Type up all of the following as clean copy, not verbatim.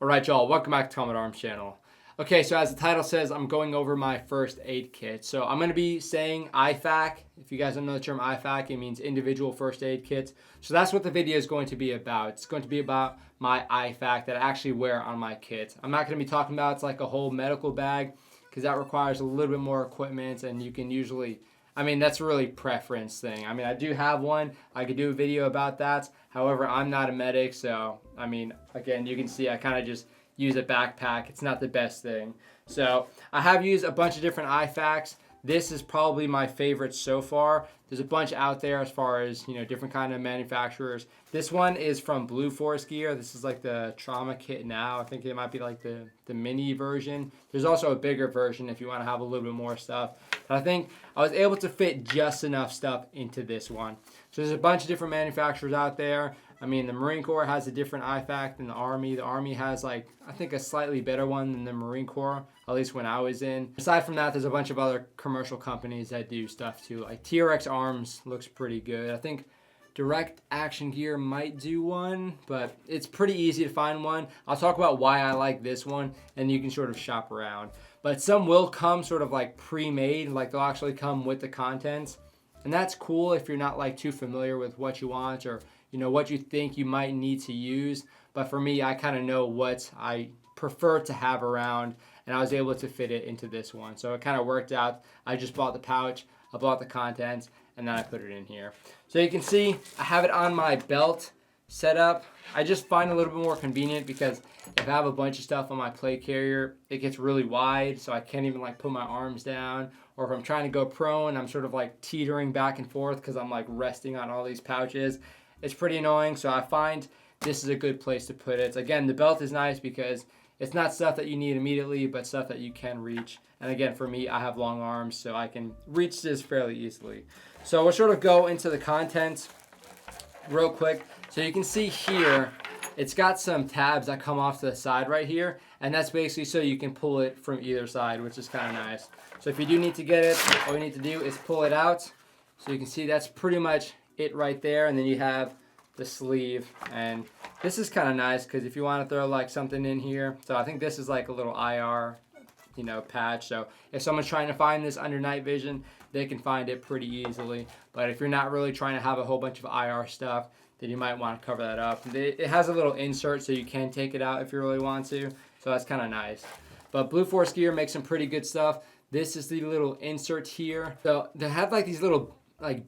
Alright y'all, welcome back to Comet Arms channel. Okay, so as the title says, I'm going over my first aid kit. So I'm going to be saying ifak. If you guys don't know the term ifak, it means individual first aid kits. So that's what the video is going to be about. It's going to be about my ifak that I actually wear on my kit. I'm not going to be talking about it's like a whole medical bag because that requires a little bit more equipment, and you can usually, that's really preference thing. I do have one. I could do a video about that. However, I'm not a medic, so, again, you can see I kind of just use a backpack. It's not the best thing. So I have used a bunch of different ifaks. This is probably my favorite so far. There's a bunch out there as far as, different kind of manufacturers. This one is from Blue Force Gear. This is like the trauma kit now. I think it might be like the mini version. There's also a bigger version if you want to have a little bit more stuff. But I think I was able to fit just enough stuff into this one. So there's a bunch of different manufacturers out there. The Marine Corps has a different ifak than the Army. The Army has I think a slightly better one than the Marine Corps, at least when I was in. Aside from that, there's a bunch of other commercial companies that do stuff too. Like TRX Arms looks pretty good. I think Direct Action Gear might do one, but it's pretty easy to find one. I'll talk about why I like this one, and you can sort of shop around. But some will come sort of like pre-made, like they'll actually come with the contents. And that's cool if you're not too familiar with what you want or what you think you might need to use. But for me, I kind of know what I prefer to have around, and I was able to fit it into this one. So it kind of worked out. I just bought the pouch, I bought the contents, and then I put it in here. So you can see I have it on my belt set up. I just find it a little bit more convenient because if I have a bunch of stuff on my plate carrier, it gets really wide, so I can't even put my arms down. Or if I'm trying to go prone, I'm sort of teetering back and forth because I'm resting on all these pouches. It's pretty annoying, so I find this is a good place to put it. Again, the belt is nice because it's not stuff that you need immediately, but stuff that you can reach. And again, for me, I have long arms, so I can reach this fairly easily. So we'll sort of go into the contents real quick. So you can see here, it's got some tabs that come off to the side right here, and that's basically so you can pull it from either side, which is kind of nice. So if you do need to get it, all you need to do is pull it out. So you can see that's pretty much it right there, and then you have the sleeve, and this is kind of nice because if you want to throw something in here, so I think this is a little IR patch, so if someone's trying to find this under night vision, they can find it pretty easily. But if you're not really trying to have a whole bunch of IR stuff, then you might want to cover that up. It has a little insert so you can take it out if you really want to, so that's kind of nice. But Blue Force Gear makes some pretty good stuff. This is the little insert here. So they have these little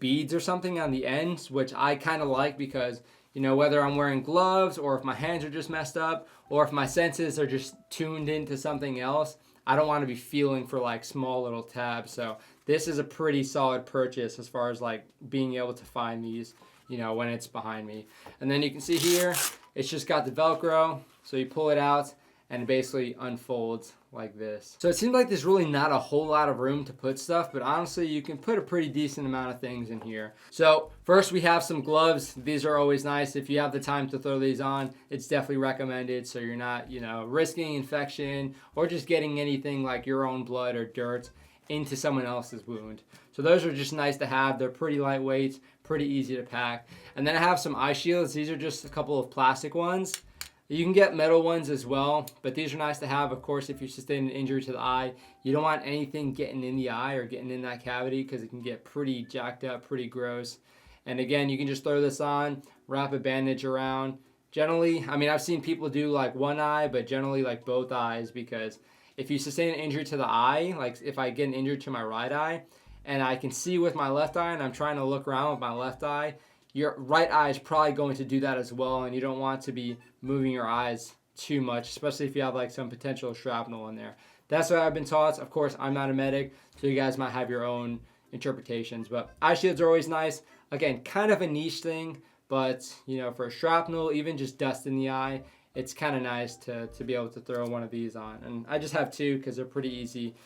beads or something on the ends, which I kind of like because whether I'm wearing gloves or if my hands are just messed up or if my senses are just tuned into something else, I don't want to be feeling for small little tabs. So this is a pretty solid purchase as far as being able to find these when it's behind me. And then you can see here it's just got the Velcro, so you pull it out and it basically unfolds like this. So it seems like there's really not a whole lot of room to put stuff, but honestly you can put a pretty decent amount of things in here. So first we have some gloves. These are always nice. If you have the time to throw these on, it's definitely recommended so you're not risking infection or just getting anything like your own blood or dirt into someone else's wound. So those are just nice to have. They're pretty lightweight, pretty easy to pack. And then I have some eye shields. These are just a couple of plastic ones. You can get metal ones as well, but these are nice to have. Of course, if you sustain an injury to the eye, you don't want anything getting in the eye or getting in that cavity because it can get pretty jacked up, pretty gross. And again, you can just throw this on, wrap a bandage around. Generally, I've seen people do one eye, but generally both eyes, because if you sustain an injury to the eye, if I get an injury to my right eye and I can see with my left eye and I'm trying to look around with my left eye, your right eye is probably going to do that as well, and you don't want to be moving your eyes too much, especially if you have some potential shrapnel in there. That's what I've been taught. Of course, I'm not a medic, so you guys might have your own interpretations, but eye shields are always nice. Again, kind of a niche thing, but for shrapnel, even just dust in the eye, it's kind of nice to be able to throw one of these on. And I just have two because they're pretty easy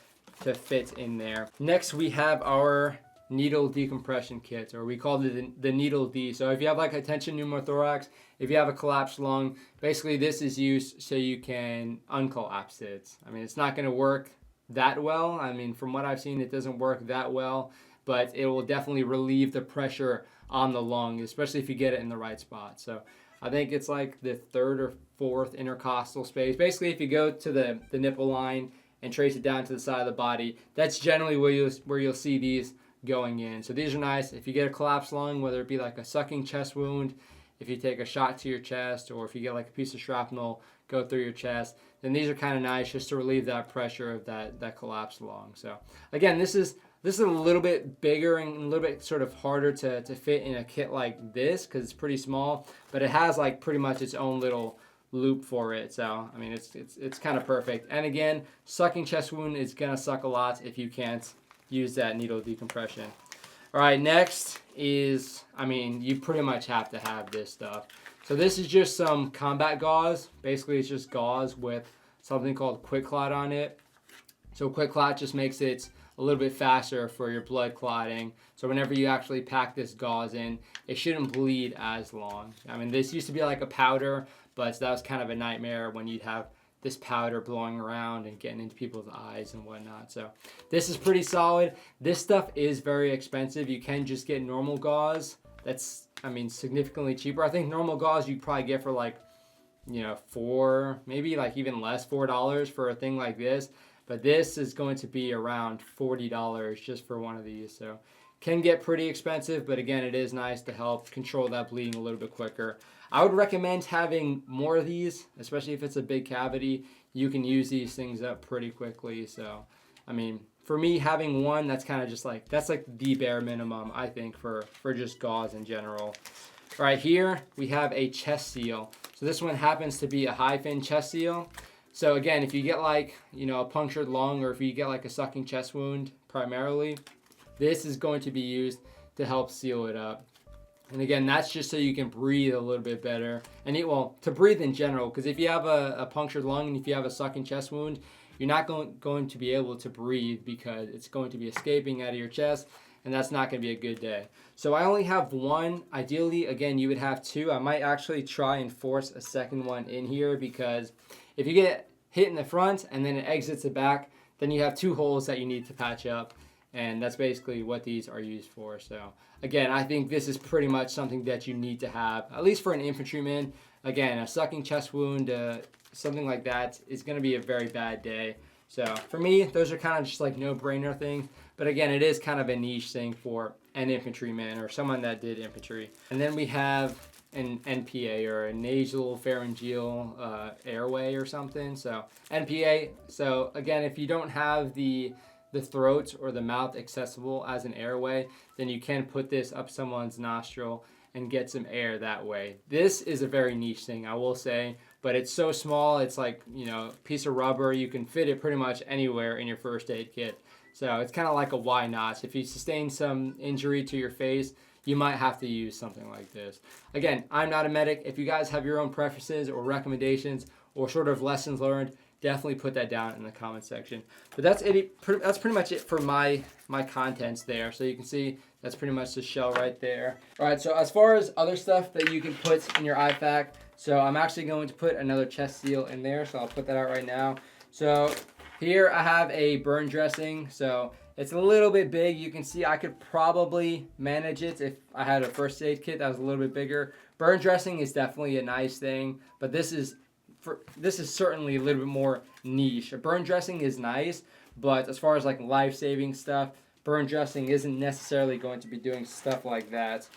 to fit in there. Next, we have our needle decompression kit, or we call it the needle D. So if you have a tension pneumothorax, if you have a collapsed lung, basically this is used so you can uncollapse it. It's not going to work that well. From what I've seen, it doesn't work that well, but it will definitely relieve the pressure on the lung, especially if you get it in the right spot. So I think it's the third or fourth intercostal space. Basically, if you go to the nipple line and trace it down to the side of the body, that's generally where you'll see these going in. So these are nice. If you get a collapsed lung, whether it be like a sucking chest wound, if you take a shot to your chest, or if you get like a piece of shrapnel go through your chest, then these are kind of nice just to relieve that pressure of that collapsed lung. So again, this is a little bit bigger and a little bit sort of harder to fit in a kit like this because it's pretty small, but it has like pretty much its own little loop for it. So I mean, it's kind of perfect. And again, sucking chest wound is gonna suck a lot if you can't use that needle decompression. All right, next is, I mean, you pretty much have to have this stuff. So this is just some combat gauze. Basically, it's just gauze with something called quick clot on it. So quick clot just makes it a little bit faster for your blood clotting. So whenever you actually pack this gauze in, it shouldn't bleed as long. I mean, this used to be like a powder, but that was kind of a nightmare when you'd have this powder blowing around and getting into people's eyes and whatnot. So this is pretty solid. This stuff is very expensive. You can just get normal gauze. That's, I mean, significantly cheaper. I think normal gauze you probably get for like, you know, $4, maybe like even less, $4 for a thing like this. But this is going to be around $40 just for one of these. So can get pretty expensive, but again, it is nice to help control that bleeding a little bit quicker. I would recommend having more of these, especially if it's a big cavity. You can use these things up pretty quickly. So, I mean, for me, having one, that's kind of just like, that's like the bare minimum, I think, for just gauze in general. All right, here we have a chest seal. So this one happens to be a high fin chest seal. So again, if you get like, you know, a punctured lung, or if you get like a sucking chest wound primarily, this is going to be used to help seal it up. And again, that's just so you can breathe a little bit better. And well, to breathe in general, because if you have a punctured lung and if you have a sucking chest wound, you're not going to be able to breathe because it's going to be escaping out of your chest, and that's not going to be a good day. So I only have one. Ideally, again, you would have two. I might actually try and force a second one in here, because if you get hit in the front and then it exits the back, then you have two holes that you need to patch up. And that's basically what these are used for. So again, I think this is pretty much something that you need to have, at least for an infantryman. Again, a sucking chest wound, something like that is going to be a very bad day. So for me, those are kind of just like no-brainer things. But again, it is kind of a niche thing for an infantryman or someone that did infantry. And then we have an NPA, or a nasal pharyngeal airway or something. So NPA. So again, if you don't have the throat or the mouth accessible as an airway, then you can put this up someone's nostril and get some air that way. This is a very niche thing, I will say, but it's so small. It's like, you know, a piece of rubber. You can fit it pretty much anywhere in your first aid kit. So it's kind of like a why not. If you sustain some injury to your face, you might have to use something like this. Again, I'm not a medic. If you guys have your own preferences or recommendations or sort of lessons learned, definitely put that down in the comment section. But that's it. That's pretty much it for my contents there. So you can see that's pretty much the shell right there. All right, so as far as other stuff that you can put in your ifak, so I'm actually going to put another chest seal in there. So I'll put that out right now. So here I have a burn dressing. So it's a little bit big. You can see I could probably manage it if I had a first aid kit that was a little bit bigger. Burn dressing is definitely a nice thing, but this is certainly a little bit more niche. A burn dressing is nice, but as far as like life-saving stuff, burn dressing isn't necessarily going to be doing stuff like that.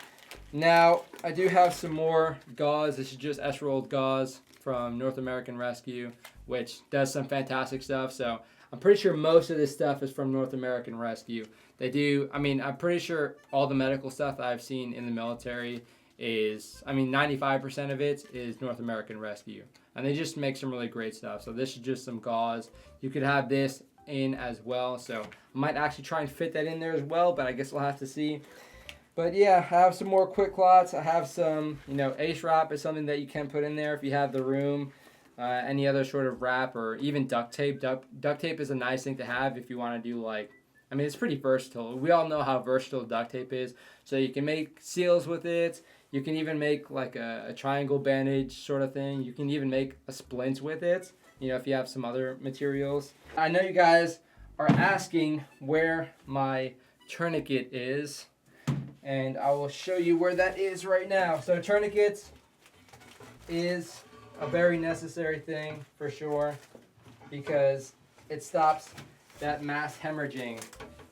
Now, I do have some more gauze. This is just S-rolled gauze from North American Rescue, which does some fantastic stuff. So I'm pretty sure most of this stuff is from North American Rescue. They do, I mean, I'm pretty sure all the medical stuff that I've seen in the military is, I mean, 95% of it is North American Rescue. And they just make some really great stuff. So this is just some gauze. You could have this in as well. So I might actually try and fit that in there as well, but I guess we'll have to see. But yeah, I have some more quick clots. I have some, you know, ace wrap is something that you can put in there if you have the room. Any other sort of wrap, or even duct tape. Duct tape is a nice thing to have if you want to do like, I mean, it's pretty versatile. We all know how versatile duct tape is. So you can make seals with it. You can even make like a triangle bandage sort of thing. You can even make a splint with it, you know, if you have some other materials. I know you guys are asking where my tourniquet is, and I will show you where that is right now. So tourniquet is a very necessary thing for sure, because it stops that mass hemorrhaging,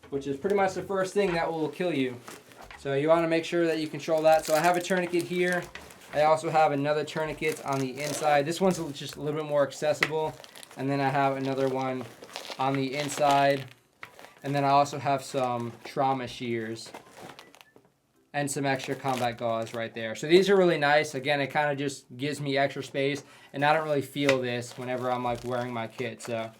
which is pretty much the first thing that will kill you. So you want to make sure that you control that. So I have a tourniquet here. I also have another tourniquet on the inside. This one's just a little bit more accessible. And then I have another one on the inside. And then I also have some trauma shears and some extra combat gauze right there. So these are really nice. Again, it kind of just gives me extra space, and I don't really feel this whenever I'm like wearing my kit. So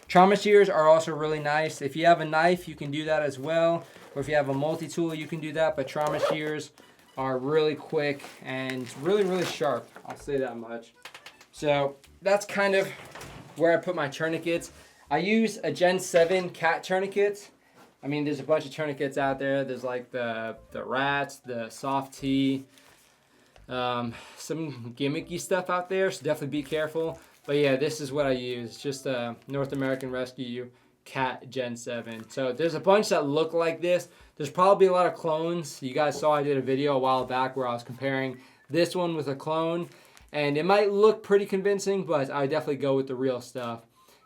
trauma shears are also really nice. If you have a knife, you can do that as well. Or if you have a multi-tool, you can do that. But trauma shears are really quick and really, really sharp. I'll say that much. So that's kind of where I put my tourniquets. I use a Gen 7 cat tourniquet. I mean, there's a bunch of tourniquets out there. There's like the rats, the soft T, some gimmicky stuff out there, so definitely be careful. But yeah, this is what I use, just a North American Rescue Cat Gen 7. So there's a bunch that look like this. There's probably a lot of clones. You guys saw I did a video a while back where I was comparing this one with a clone, and it might look pretty convincing, but I definitely go with the real stuff.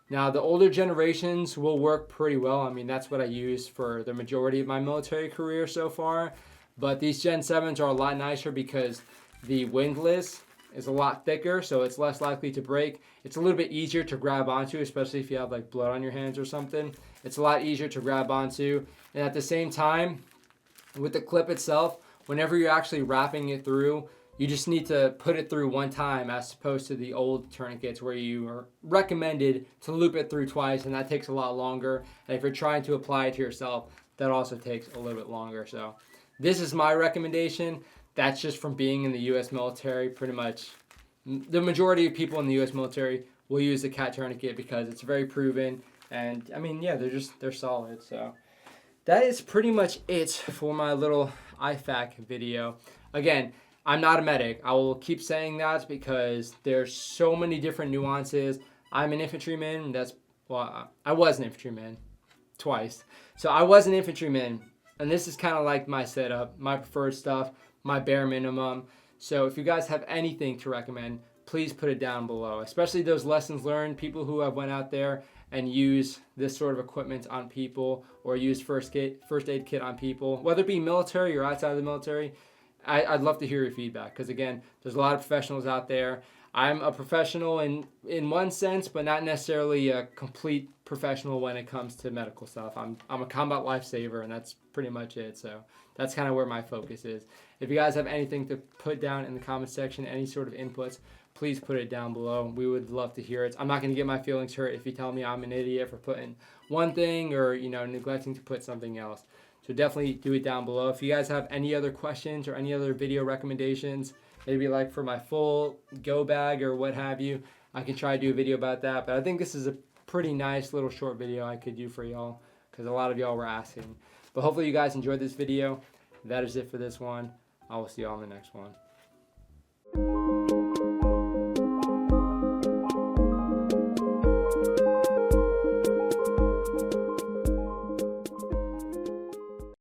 Now, the older generations will work pretty well. I mean, that's what I use for the majority of my military career so far. But these Gen 7s are a lot nicer because the windlass is a lot thicker, so it's less likely to break. It's a little bit easier to grab onto, especially if you have like blood on your hands or something. It's a lot easier to grab onto. And at the same time, with the clip itself, whenever you're actually wrapping it through, you just need to put it through one time, as opposed to the old tourniquets where you are recommended to loop it through twice, and that takes a lot longer. And if you're trying to apply it to yourself, that also takes a little bit longer. So this is my recommendation. That's just from being in the U.S. military. Pretty much the majority of people in the U.S. military will use the cat tourniquet because it's very proven. And I mean, yeah, they're solid. So that is pretty much it for my little ifak video. Again, I'm not a medic. I will keep saying that because there's so many different nuances. I'm an infantryman. I was an infantryman twice. So I was an infantryman, and this is kind of like my setup, my preferred stuff, my bare minimum. So if you guys have anything to recommend, please put it down below, especially those lessons learned, people who have went out there and use this sort of equipment on people, or use first aid kit on people, whether it be military or outside of the military. I'd love to hear your feedback, because again, there's a lot of professionals out there. I'm a professional in one sense, but not necessarily a complete professional when it comes to medical stuff. I'm a combat lifesaver, and that's pretty much it. So that's kind of where my focus is. If you guys have anything to put down in the comment section, any sort of inputs, please put it down below. We would love to hear it. I'm not going to get my feelings hurt if you tell me I'm an idiot for putting one thing or, neglecting to put something else. So definitely do it down below. If you guys have any other questions or any other video recommendations, maybe like for my full go bag or what have you, I can try to do a video about that. But I think this is a pretty nice little short video I could do for y'all, because a lot of y'all were asking. But hopefully you guys enjoyed this video. That is it for this one. I will see y'all in the next one.